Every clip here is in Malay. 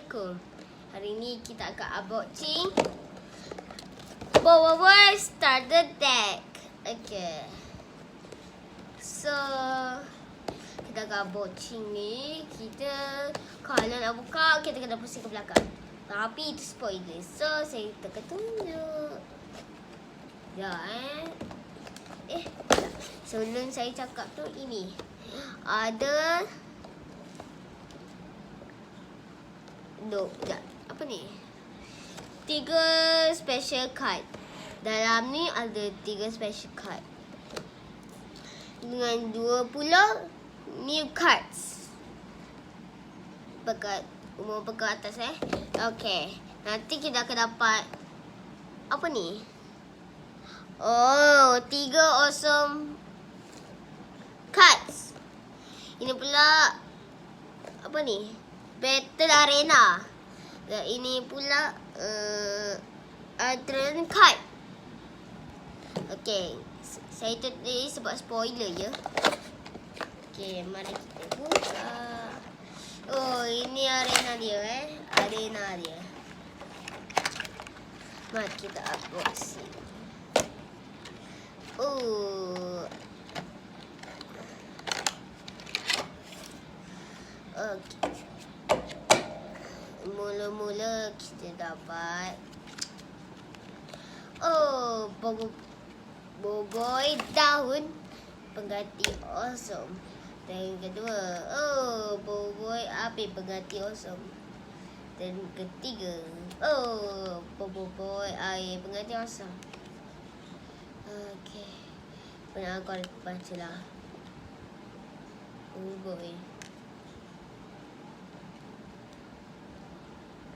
Assalamualaikum. Hari ni kita akan unboxing Boboiboy starter deck. Okay. So kita akan unboxing ni. Kalau nak buka, kita kena pusing ke belakang. Tapi itu spoiler. So saya tekan tunjuk. Sebelum saya cakap tu ini ada apa ni? 3 special card. Dalam ni ada 3 special card. Dengan 20 new cards. Umur pegang atas Okay. Nanti kita akan dapat apa ni? Oh, 3 awesome cards. Ini pula apa ni? Battle Arena. Dan ini pula Adrenaline card. Okay, saya tadi sebab spoiler je. Okay, mari kita buka. Oh, ini arena dia arena dia. Mari kita unboxing. Oh. Okay. Mula-mula kita dapat Boboiboy daun pengganti awesome. Dan kedua, Boboiboy api pengganti awesome. Dan ketiga, Boboiboy air pengganti awesome. Okay. Pernah kau baca lah. Boboiboy.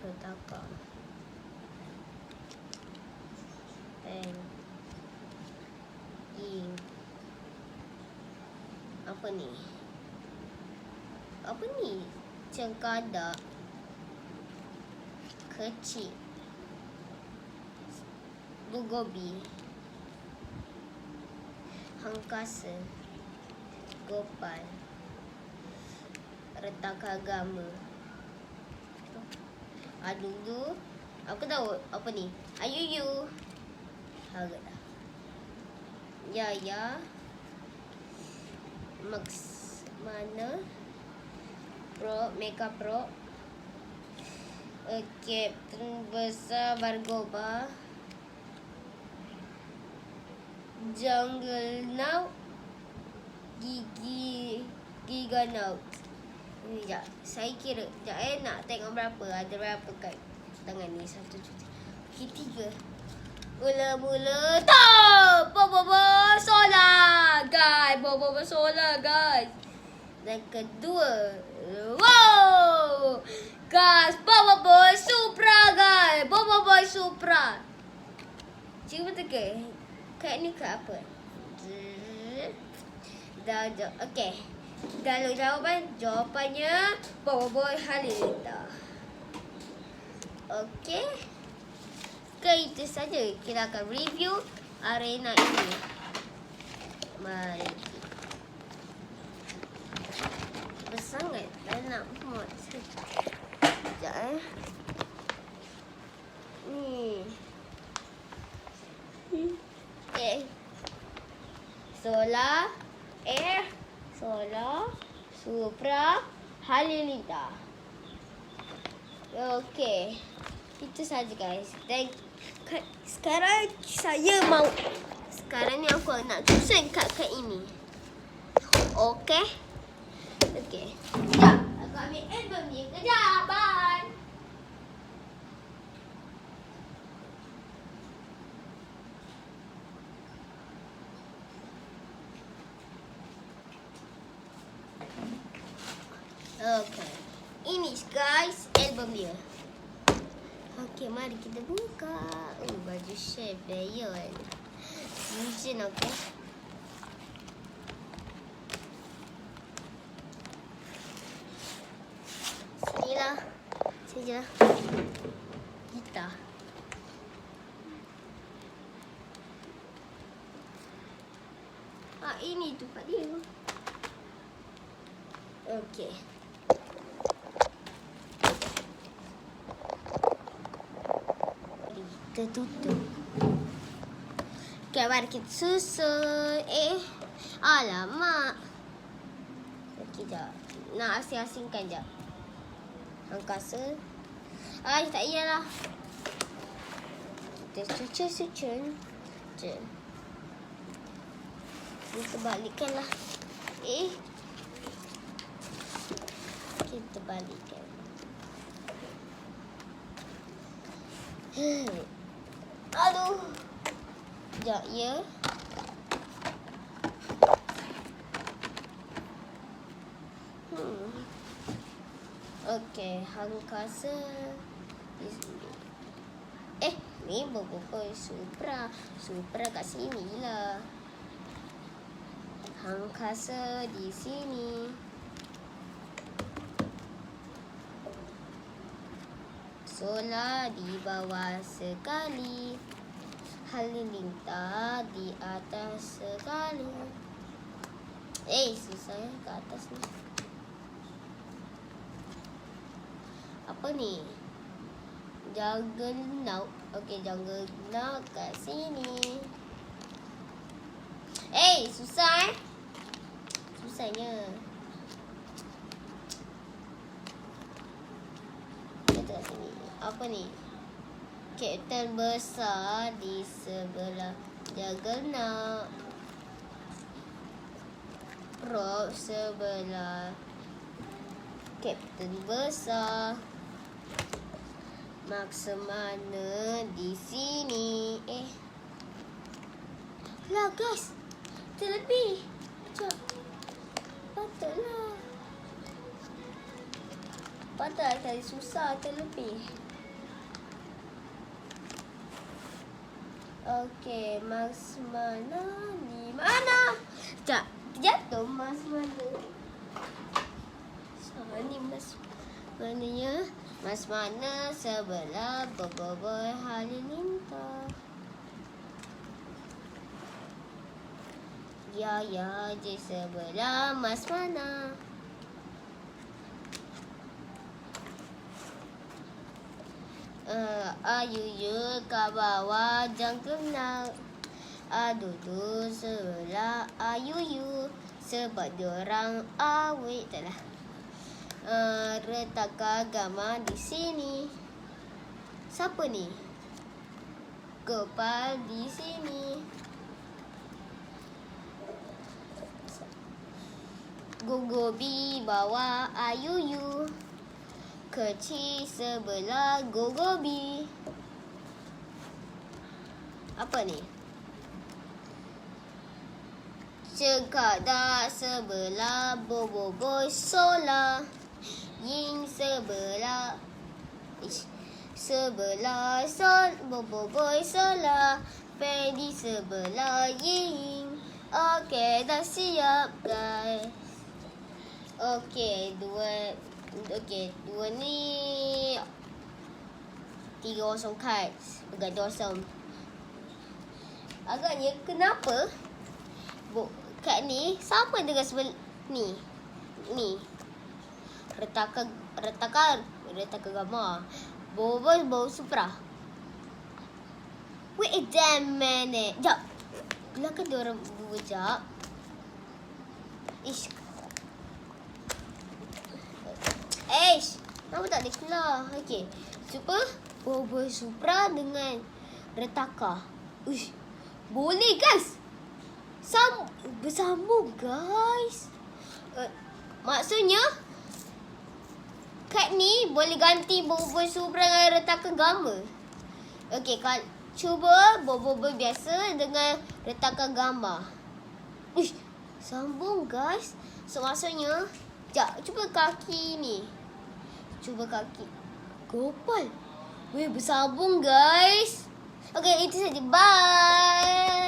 Petaka. Pen. Ink. Apa ni? Apa ni? Cengkadak. Kecil. Bugobi. Hangkasa. Gopal. Retaka agama. Aduh, aku tahu apa ni. Ayuyu. Harga dah. Ya. Max mana? Pro, Mega Pro. Captain besar Bargoba. Jungle Now. Giga Now. Ni sekejap. Saya kira. Sekejap nak tengok berapa. Ada berapa kat tangan ni. 1 juta. Okay, 3. Mula-mula. Top! Boboiboy solar, guys. Boboiboy solar, guys. Dan kedua. Wow! Guys, Boboiboy Supra, guys. Boboiboy Supra. Cuba teka. Kat ni kat apa? Dah. Okay. Kalau jawapannya Boboiboy Halida. Okey. Itu saja kita akan review arena ini. Mari. Bersangat dah nak muat. Sekejap Ni. Solar, air, solar, Supra, Halilita. Okey. Itu saja guys. Dan sekarang ni aku nak susun kad ini. Okey. Sekejap. Aku ambil album ni. Kejap. Bye. Okay. Ini guys album dia. Okay, mari kita buka. Baju chef Bayon. Fusion, okay. Sinilah. Sini lah. Kita. Ini tempat dia. Okay. kita tutup. Okay, mari kita susun. Alamak. Okey, jap. Nak asing-asingkan jap. Angkasa. Tak payahlah. Kita susun. Kita balikkanlah. Kita balikkan. Aduh. Sekejap, ya. Okey, angkasa. Ni Boboiboy Supra. Supra kat sini lah. Angkasa di sini. Solar di bawah sekali. Halilintar di atas sekali. Susah ya ke atas ni. Apa ni? Juggernaut. Okey, Juggernaut kat sini. Susah Susahnya. Kita kat sini. Apa ni? Kapten besar di sebelah Juggernaut. Prop sebelah Kapten besar. Maksud mana di sini? Lah guys, terlebih. Sekejap. Patutlah tadi susah terlebih. Okey, mas mana di mana? Sekejap, jatuh mas mana? Ni mas mananya? Mas mana sebelah Boboiboy halilintar. Ya di sebelah mas mana? Ayu kat bawah Juggernaut. Duduk sebelah Ayu sebab diorang awet. Taklah. Retakan gambar di sini. Siapa ni? Gopal di sini. Gogobi bawah Ayu. Kecil sebelah Gogobi. Apa ni? Cekadak sebelah Boboiboy Solar. Ying sebelah Boboiboy Solar. Freddy sebelah Ying. Okey, dah siap guys. Okey, dua ni 3-0 cards. Bergaduh awesome. Agaknya kenapa kat ni sama dengan ni. Retakan gambar. Boboiboy Supra. Wait a damn minute. Jap. Belakang dia orang dua jap. Kenapa tak boleh keluar? Okey. Cuba Boboiboy Supra dengan retaka. Boleh guys. Bersambung guys. Maksudnya kad ni boleh ganti Boboiboy Supra dengan retakan gambar. Okey, cuba Boboiboy biasa dengan retakan gambar. Sambung guys. So maksudnya, cuba kaki ni. Cuba kaki Gopal. Bersambung guys. Okey, itu saja. Bye.